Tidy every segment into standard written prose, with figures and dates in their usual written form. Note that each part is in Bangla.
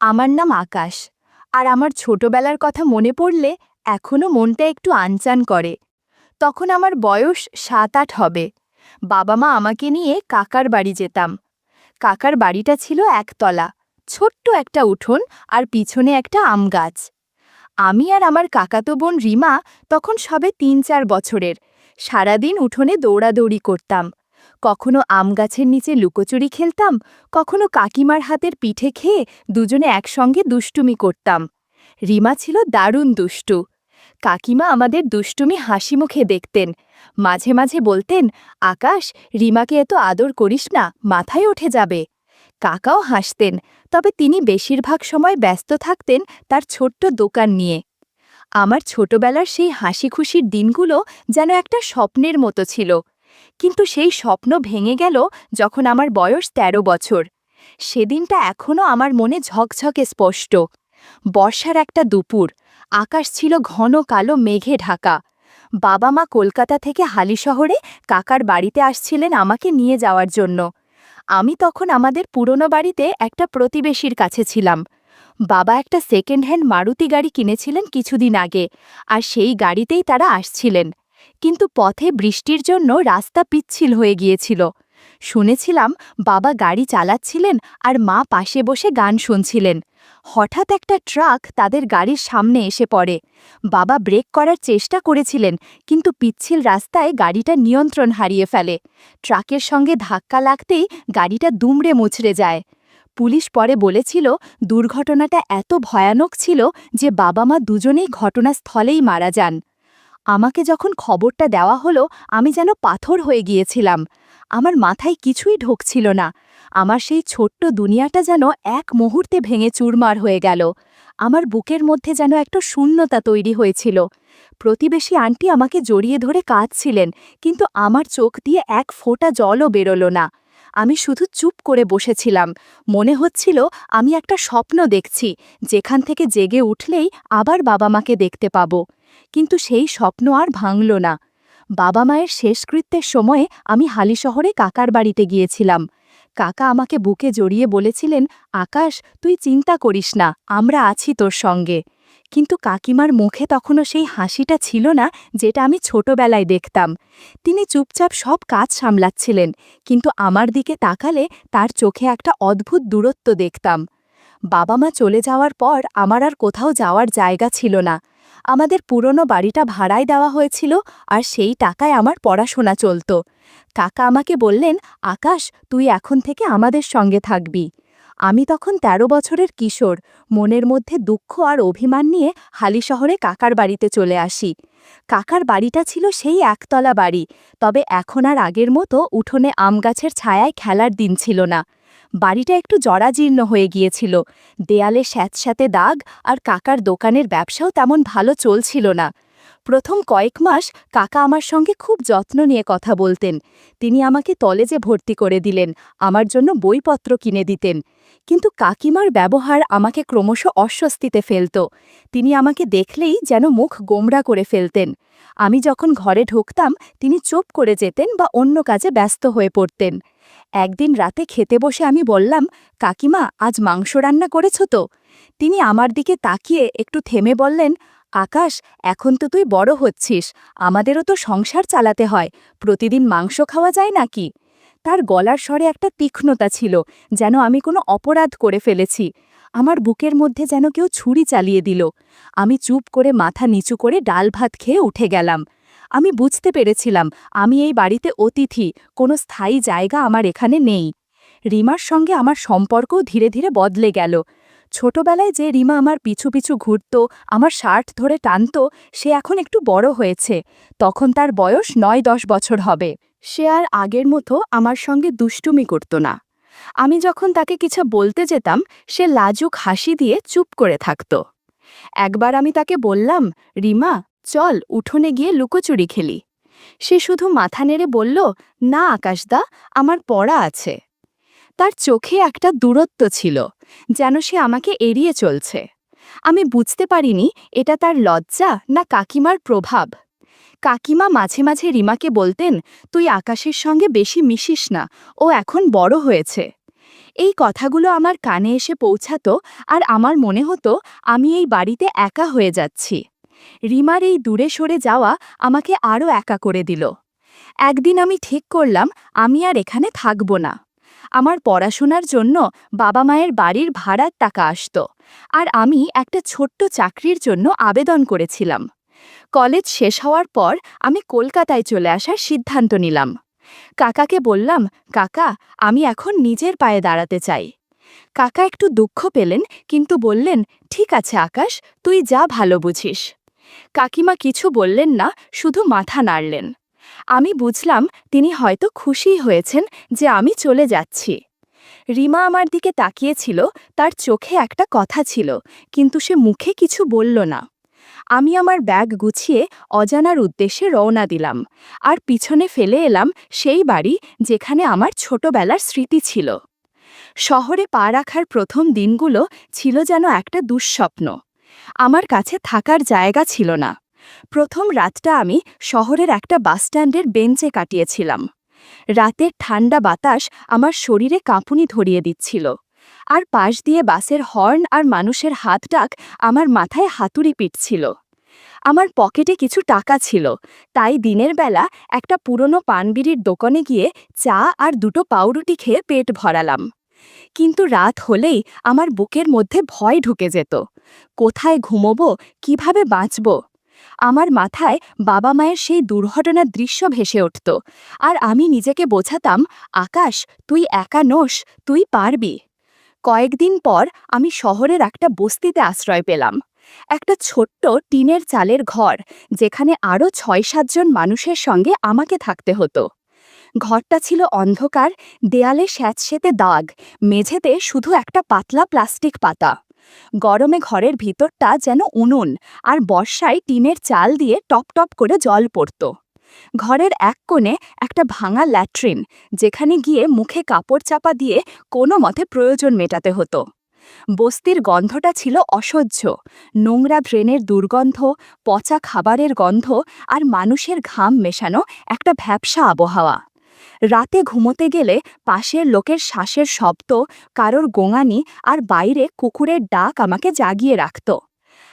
আমার নাম আকাশ, আর আমার ছোটবেলার কথা মনে পড়লে এখনো মনটা একটু আনচান করে। তখন আমার বয়স ৭-৮ হবে। বাবা মা আমাকে নিয়ে কাকার বাড়ি যেতাম। কাকার বাড়িটা ছিল একতলা, ছোট্ট একটা উঠোন আর পিছনে একটা আম গাছ। আমি আর আমার কাকাতো বোন রিমা তখন সবে ৩-৪ বছরের। সারাদিন উঠোনে দৌড়াদৌড়ি করতাম। কখনো আম গাছের নিচে লুকোচুরি খেলতাম, কখনো কাকিমার হাতের পিঠে খেয়ে দুজনে একসঙ্গে দুষ্টুমি করতাম। রিমা ছিল দারুণ দুষ্টু। কাকিমা আমাদের দুষ্টুমি হাসি মুখে দেখতেন। মাঝে মাঝে বলতেন, আকাশ, রিমাকে এত আদর করিস না, মাথায় উঠে যাবে। কাকাও হাসতেন, তবে তিনি বেশিরভাগ সময় ব্যস্ত থাকতেন তার ছোট্ট দোকান নিয়ে। আমার ছোটবেলার সেই হাসি খুশির দিনগুলো যেন একটা স্বপ্নের মতো ছিল। কিন্তু সেই স্বপ্ন ভেঙে গেল যখন আমার বয়স ১৩ বছর। সেদিনটা এখনও আমার মনে ঝকঝকে স্পষ্ট। বর্ষার একটা দুপুর, আকাশ ছিল ঘন কালো মেঘে ঢাকা। বাবা মা কলকাতা থেকে হালিশহরে কাকার বাড়িতে আসছিলেন আমাকে নিয়ে যাওয়ার জন্য। আমি তখন আমাদের পুরনো বাড়িতে একটা প্রতিবেশীর কাছে ছিলাম। বাবা একটা সেকেন্ড হ্যান্ড মারুতি গাড়ি কিনেছিলেন কিছুদিন আগে, আর সেই গাড়িতেই তারা আসছিলেন। কিন্তু পথে বৃষ্টির জন্য রাস্তা পিচ্ছিল হয়ে গিয়েছিল। শুনেছিলাম বাবা গাড়ি চালাচ্ছিলেন আর মা পাশে বসে গান শুনছিলেন। হঠাৎ একটা ট্রাক তাদের গাড়ির সামনে এসে পড়ে। বাবা ব্রেক করার চেষ্টা করেছিলেন, কিন্তু পিচ্ছিল রাস্তায় গাড়িটা নিয়ন্ত্রণ হারিয়ে ফেলে। ট্রাকের সঙ্গে ধাক্কা লাগতেই গাড়িটা দুমড়ে মুচড়ে যায়। পুলিশ পরে বলেছিল দুর্ঘটনাটা এত ভয়ানক ছিল যে বাবা মা দুজনেই ঘটনাস্থলেই মারা যান। আমাকে যখন খবরটা দেওয়া হলো, আমি যেন পাথর হয়ে গিয়েছিলাম। আমার মাথায় কিছুই ঢুকছিল না। আমার সেই ছোট্ট দুনিয়াটা যেন এক মুহূর্তে ভেঙে চুরমার হয়ে গেল। আমার বুকের মধ্যে যেন একটা শূন্যতা তৈরি হয়েছিল। প্রতিবেশী আন্টি আমাকে জড়িয়ে ধরে কাঁদছিলেন, কিন্তু আমার চোখ দিয়ে এক ফোঁটা জলও বেরোলো না। আমি শুধু চুপ করে বসেছিলাম। মনে হচ্ছিল আমি একটা স্বপ্ন দেখছি, যেখান থেকে জেগে উঠলেই আবার বাবা মাকে দেখতে পাবো। কিন্তু সেই স্বপ্ন আর ভাঙল না। বাবা মায়ের শেষকৃত্যের সময়ে আমি হালিশহরে কাকার বাড়িতে গিয়েছিলাম। কাকা আমাকে বুকে জড়িয়ে বলেছিলেন, আকাশ, তুই চিন্তা করিস না, আমরা আছি তোর সঙ্গে। কিন্তু কাকিমার মুখে তখনও সেই হাসিটা ছিল না যেটা আমি ছোটবেলায় দেখতাম। তিনি চুপচাপ সব কাজ সামলাচ্ছিলেন, কিন্তু আমার দিকে তাকালে তার চোখে একটা অদ্ভুত দূরত্ব দেখতাম। বাবা মা চলে যাওয়ার পর আমার আর কোথাও যাওয়ার জায়গা ছিল না। আমাদের পুরনো বাড়িটা ভাড়ায় দেওয়া হয়েছিল, আর সেই টাকায় আমার পড়াশোনা চলত। কাকা আমাকে বললেন, আকাশ, তুই এখন থেকে আমাদের সঙ্গে থাকবি। আমি তখন ১৩ বছরের কিশোর, মনের মধ্যে দুঃখ আর অভিমান নিয়ে হালিশহরে কাকার বাড়িতে চলে আসি। কাকার বাড়িটা ছিল সেই একতলা বাড়ি, তবে এখন আর আগের মতো উঠোনে আম গাছের ছায়ায় খেলার দিন ছিল না। বাড়িটা একটু জরাজীর্ণ হয়ে গিয়েছিল, দেয়ালে স্যাঁতস্যাঁতে দাগ, আর কাকার দোকানের ব্যবসাও তেমন ভালো চলছিল না। প্রথম কয়েক মাস কাকা আমার সঙ্গে খুব যত্ন নিয়ে কথা বলতেন। তিনি আমাকে কলেজে ভর্তি করে দিলেন, আমার জন্য বইপত্র কিনে দিতেন। কিন্তু কাকিমার ব্যবহার আমাকে ক্রমশ অস্বস্তিতে ফেলত। তিনি আমাকে দেখলেই যেন মুখ গোমড়া করে ফেলতেন। আমি যখন ঘরে ঢুকতাম, তিনি চুপ করে যেতেন বা অন্য কাজে ব্যস্ত হয়ে পড়তেন। একদিন রাতে খেতে বসে আমি বললাম, কাকিমা, আজ মাংস রান্না করেছ তো? তিনি আমার দিকে তাকিয়ে একটু থেমে বললেন, আকাশ, এখন তো তুই বড় হচ্ছিস, আমাদেরও তো সংসার চালাতে হয়, প্রতিদিন মাংস খাওয়া যায় নাকি? তার গলার স্বরে একটা তীক্ষ্ণতা ছিল, যেন আমি কোনো অপরাধ করে ফেলেছি। আমার বুকের মধ্যে যেন কেউ ছুরি চালিয়ে দিল। আমি চুপ করে মাথা নিচু করে ডাল ভাত খেয়ে উঠে গেলাম। আমি বুঝতে পেরেছিলাম আমি এই বাড়িতে অতিথি, কোনো স্থায়ী জায়গা আমার এখানে নেই। রিমার সঙ্গে আমার সম্পর্কও ধীরে ধীরে বদলে গেল। ছোটবেলায় যে রিমা আমার পিছু পিছু ঘুরত, আমার শার্ট ধরে টানত, সে এখন একটু বড় হয়েছে। তখন তার বয়স ৯-১০ বছর হবে। সে আর আগের মতো আমার সঙ্গে দুষ্টুমি করত না। আমি যখন তাকে কিছু বলতে যেতাম, সে লাজুক হাসি দিয়ে চুপ করে থাকত। একবার আমি তাকে বললাম, রিমা, চল উঠোনে গিয়ে লুকোচুরি খেলি। সে শুধু মাথা নেড়ে বলল, না আকাশদা, আমার পড়া আছে। তার চোখে একটা দূরত্ব ছিল, যেন সে আমাকে এড়িয়ে চলছে। আমি বুঝতে পারিনি এটা তার লজ্জা না কাকিমার প্রভাব। কাকিমা মাঝে মাঝে রিমাকে বলতেন, তুই আকাশের সঙ্গে বেশি মিশিস না, ও এখন বড় হয়েছে। এই কথাগুলো আমার কানে এসে পৌঁছাতো আর আমার মনে হতো আমি এই বাড়িতে একা হয়ে যাচ্ছি। রিমার এই দূরে সরে যাওয়া আমাকে আরও একা করে দিল। একদিন আমি ঠিক করলাম আমি আর এখানে থাকব না। আমার পড়াশোনার জন্য বাবা মায়ের বাড়ির ভাড়ার টাকা আসতো, আর আমি একটা ছোট্ট চাকরির জন্য আবেদন করেছিলাম। কলেজ শেষ হওয়ার পর আমি কলকাতায় চলে আসার সিদ্ধান্ত নিলাম। কাকাকে বললাম, কাকা, আমি এখন নিজের পায়ে দাঁড়াতে চাই। কাকা একটু দুঃখ পেলেন, কিন্তু বললেন, ঠিক আছে আকাশ, তুই যা ভালো বুঝিস। কাকিমা কিছু বললেন না, শুধু মাথা নাড়লেন। আমি বুঝলাম তিনি হয়তো খুশিই হয়েছেন যে আমি চলে যাচ্ছি। রিমা আমার দিকে তাকিয়েছিল, তার চোখে একটা কথা ছিল, কিন্তু সে মুখে কিছু বলল না। আমি আমার ব্যাগ গুছিয়ে অজানার উদ্দেশ্যে রওনা দিলাম, আর পিছনে ফেলে এলাম সেই বাড়ি যেখানে আমার ছোটবেলার স্মৃতি ছিল। শহরে পা রাখার প্রথম দিনগুলো ছিল যেন একটা দুঃস্বপ্ন। আমার কাছে থাকার জায়গা ছিল না। প্রথম রাতটা আমি শহরের একটা বাসস্ট্যান্ডের বেঞ্চে কাটিয়েছিলাম। রাতের ঠান্ডা বাতাস আমার শরীরে কাঁপুনি ধরিয়ে দিচ্ছিল, আর পাশ দিয়ে বাসের হর্ন আর মানুষের হাত ডাক আমার মাথায় হাতুড়ি পিটছিল। আমার পকেটে কিছু টাকা ছিল, তাই দিনের বেলা একটা পুরনো পানবিড়ির দোকানে গিয়ে চা আর দুটো পাউরুটি খেয়ে পেট ভরালাম। কিন্তু রাত হলেই আমার বুকের মধ্যে ভয় ঢুকে যেত। কোথায় ঘুমোবো, কিভাবে বাঁচব? আমার মাথায় বাবা মায়ের সেই দুর্ঘটনার দৃশ্য ভেসে উঠত, আর আমি নিজেকে বোঝাতাম, আকাশ, তুই একা নোস, তুই পারবি। কয়েকদিন পর আমি শহরের একটা বস্তিতে আশ্রয় পেলাম। একটা ছোট্ট টিনের চালের ঘর, যেখানে আরও ৬-৭ জন মানুষের সঙ্গে আমাকে থাকতে হতো। ঘরটা ছিল অন্ধকার, দেয়ালে স্যাঁতসেঁতে দাগ, মেঝেতে শুধু একটা পাতলা প্লাস্টিক পাতা। গরমে ঘরের ভিতরটা যেন উনুন, আর বর্ষায় টিনের চাল দিয়ে টপ টপ করে জল পড়ত। ঘরের এক কোণে একটা ভাঙা ল্যাট্রিন, যেখানে গিয়ে মুখে কাপড় চাপা দিয়ে কোনো মতে প্রয়োজন মেটাতে হতো। বস্তির গন্ধটা ছিল অসহ্য, নোংরা ড্রেনের দুর্গন্ধ, পচা খাবারের গন্ধ, আর মানুষের ঘাম মেশানো একটা ভ্যাপসা আবহাওয়া। রাতে ঘুমোতে গেলে পাশের লোকের শ্বাসের শব্দ, কারোর গোঙানি আর বাইরে কুকুরের ডাক আমাকে জাগিয়ে রাখত।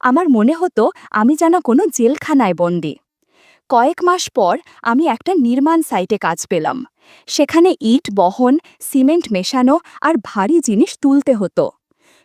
আমার মনে হতো আমি যেন কোনো জেলখানায় বন্দী। কয়েক মাস পর আমি একটা নির্মাণ সাইটে কাজ পেলাম। সেখানে ইট বহন, সিমেন্ট মেশানো আর ভারী জিনিস তুলতে হতো।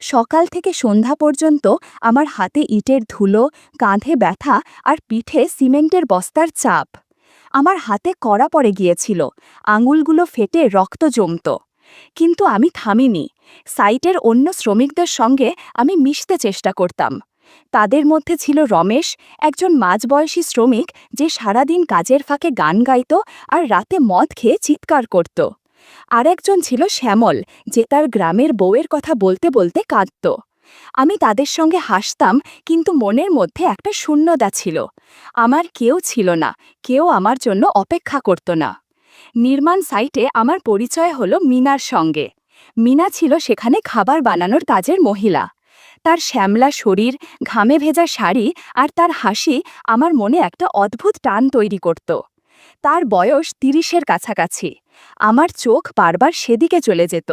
সকাল থেকে সন্ধ্যা পর্যন্ত আমার হাতে ইটের ধুলো, কাঁধে ব্যথা আর পিঠে সিমেন্টের বস্তার চাপ। আমার হাতে কড়া পড়ে গিয়েছিল, আঙুলগুলো ফেটে রক্ত জমত। কিন্তু আমি থামিনি। সাইটের অন্য শ্রমিকদের সঙ্গে আমি মিশতে চেষ্টা করতাম। তাদের মধ্যে ছিল রমেশ, একজন মাঝবয়সী শ্রমিক যে সারাদিন কাজের ফাঁকে গান গাইত আর রাতে মদ খেয়ে চিৎকার করত। আরেকজন ছিল শ্যামল, যে তার গ্রামের বউয়ের কথা বলতে বলতে কাঁদত। আমি তাদের সঙ্গে হাসতাম, কিন্তু মনের মধ্যে একটা শূন্যতা ছিল। আমার কেউ ছিল না, কেউ আমার জন্য অপেক্ষা করত না। নির্মাণ সাইটে আমার পরিচয় হলো মিনার সঙ্গে। মিনা ছিল সেখানে খাবার বানানোর কাজের মহিলা। তার শ্যামলা শরীর, ঘামে ভেজা শাড়ি আর তার হাসি আমার মনে একটা অদ্ভুত টান তৈরি করত। তার বয়স ৩০-এর কাছাকাছি। আমার চোখ বারবার সেদিকে চলে যেত।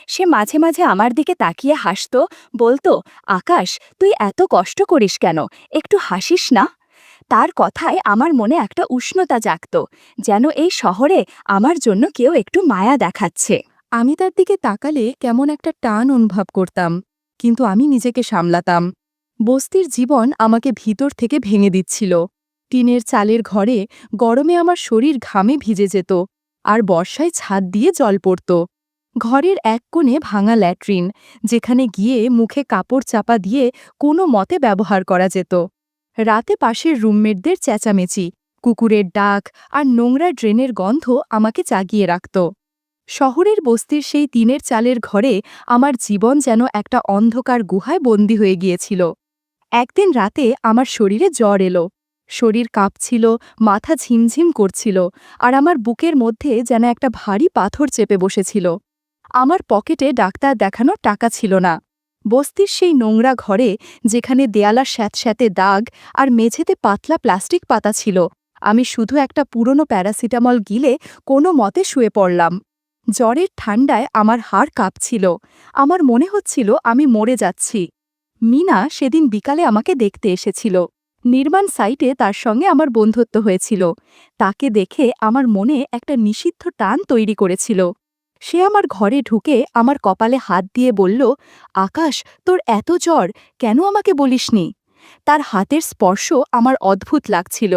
সে মাঝে মাঝে আমার দিকে তাকিয়ে হাসত, বলতো, আকাশ, তুই এত কষ্ট করিস কেন, একটু হাসিস না? তার কথায় আমার মনে একটা উষ্ণতা জাগত, যেন এই শহরে আমার জন্য কেউ একটু মায়া দেখাচ্ছে। আমি তার দিকে তাকালে কেমন একটা টান অনুভব করতাম, কিন্তু আমি নিজেকে সামলাতাম। বস্তির জীবন আমাকে ভিতর থেকে ভেঙে দিচ্ছিল। টিনের চালের ঘরে গরমে আমার শরীর ঘামে ভিজে যেত, আর বর্ষায় ছাদ দিয়ে জল পড়ত। ঘরের এক কোণে ভাঙা ল্যাট্রিন, যেখানে গিয়ে মুখে কাপড় চাপা দিয়ে কোনো মতে ব্যবহার করা যেত। রাতে পাশের রুমমেটদের চেঁচামেচি, কুকুরের ডাক আর নোংরা ড্রেনের গন্ধ আমাকে জাগিয়ে রাখত। শহরের বস্তির সেই টিনের চালের ঘরে আমার জীবন যেন একটা অন্ধকার গুহায় বন্দী হয়ে গিয়েছিল। একদিন রাতে আমার শরীরে জ্বর এলো। শরীর কাঁপছিল, মাথা ঝিমঝিম করছিল, আর আমার বুকের মধ্যে যেন একটা ভারী পাথর চেপে বসেছিল। আমার পকেটে ডাক্তার দেখানোর টাকা ছিল না। বস্তির সেই নোংরা ঘরে, যেখানে দেয়ালার স্যাঁতস্যাঁতে দাগ আর মেঝেতে পাতলা প্লাস্টিক পাতা ছিল, আমি শুধু একটা পুরনো প্যারাসিটামল গিলে কোনো মতে শুয়ে পড়লাম। জ্বরের ঠান্ডায় আমার হাড় কাঁপছিল। আমার মনে হচ্ছিল আমি মরে যাচ্ছি। মিনা সেদিন বিকালে আমাকে দেখতে এসেছিল। নির্মাণ সাইটে তার সঙ্গে আমার বন্ধুত্ব হয়েছিল। তাকে দেখে আমার মনে একটা নিষিদ্ধ টান তৈরি করেছিল। সে আমার ঘরে ঢুকে আমার কপালে হাত দিয়ে বলল, আকাশ, তোর এত জ্বর, কেন আমাকে বলিসনি? তার হাতের স্পর্শ আমার অদ্ভুত লাগছিল।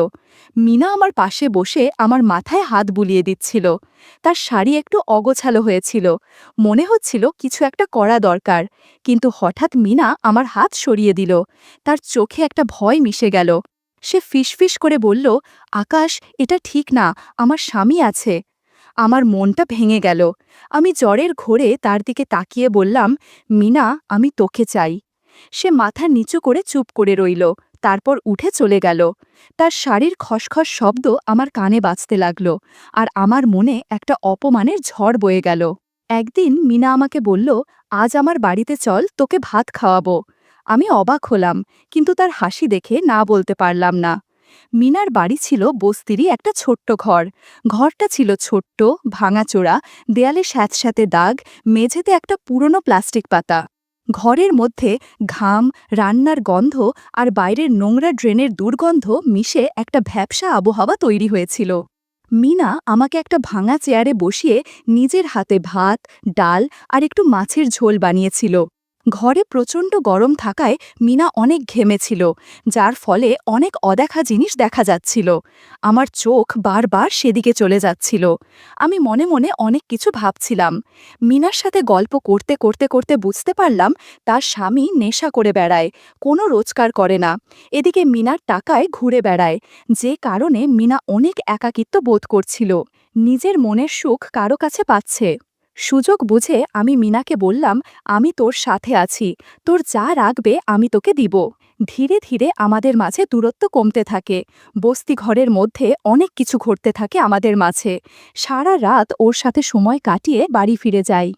মিনা আমার পাশে বসে আমার মাথায় হাত বুলিয়ে দিচ্ছিল। তার শাড়ি একটু অগোছালো হয়েছিল। মনে হচ্ছিল কিছু একটা করা দরকার, কিন্তু হঠাৎ মিনা আমার হাত সরিয়ে দিল। তার চোখে একটা ভয় মিশে গেল। সে ফিসফিস করে বলল, আকাশ, এটা ঠিক না, আমার স্বামী আছে। আমার মনটা ভেঙে গেল। আমি জ্বরের ঘোরে তার দিকে তাকিয়ে বললাম, মিনা, আমি তোকে চাই। সে মাথা নিচু করে চুপ করে রইল, তারপর উঠে চলে গেল। তার শাড়ির খসখস শব্দ আমার কানে বাজতে লাগল, আর আমার মনে একটা অপমানের ঝড় বয়ে গেল। একদিন মিনা আমাকে বলল, আজ আমার বাড়িতে চল, তোকে ভাত খাওয়াবো। আমি অবাক হলাম, কিন্তু তার হাসি দেখে না বলতে পারলাম না। মিনার বাড়ি ছিল বস্তিরই একটা ছোট্ট ঘর। ঘরটা ছিল ছোট্ট, ভাঙাচোরা, দেয়ালে স্যাঁতস্যাঁতে দাগ, মেঝেতে একটা পুরনো প্লাস্টিক পাতা। ঘরের মধ্যে ঘাম, রান্নার গন্ধ আর বাইরের নোংরা ড্রেনের দুর্গন্ধ মিশে একটা ভ্যাপসা আবহাওয়া তৈরি হয়েছিল। মিনা আমাকে একটা ভাঙা চেয়ারে বসিয়ে নিজের হাতে ভাত, ডাল আর একটু মাছের ঝোল বানিয়েছিল। ঘরে প্রচণ্ড গরম থাকায় মিনা অনেক ঘেমেছিল, যার ফলে অনেক অদেখা জিনিস দেখা যাচ্ছিল। আমার চোখ বারবার সেদিকে চলে যাচ্ছিল। আমি মনে মনে অনেক কিছু ভাবছিলাম। মিনার সাথে গল্প করতে করতে করতে বুঝতে পারলাম তার স্বামী নেশা করে বেড়ায়, কোনো রোজগার করে না। এদিকে মিনার টাকায় ঘুরে বেড়ায়, যে কারণে মিনা অনেক একাকিত্ব বোধ করছিল। নিজের মনের সুখ কারো কাছে পাচ্ছে। সুযোগ বুঝে আমি মিনাকে বললাম, আমি তোর সাথে আছি, তোর যা রাখবে আমি তোকে দিব। ধীরে ধীরে আমাদের মাঝে দূরত্ব কমতে থাকে। বস্তি ঘরের মধ্যে অনেক কিছু ঘটতে থাকে আমাদের মাঝে। সারা রাত ওর সাথে সময় কাটিয়ে বাড়ি ফিরে যাই।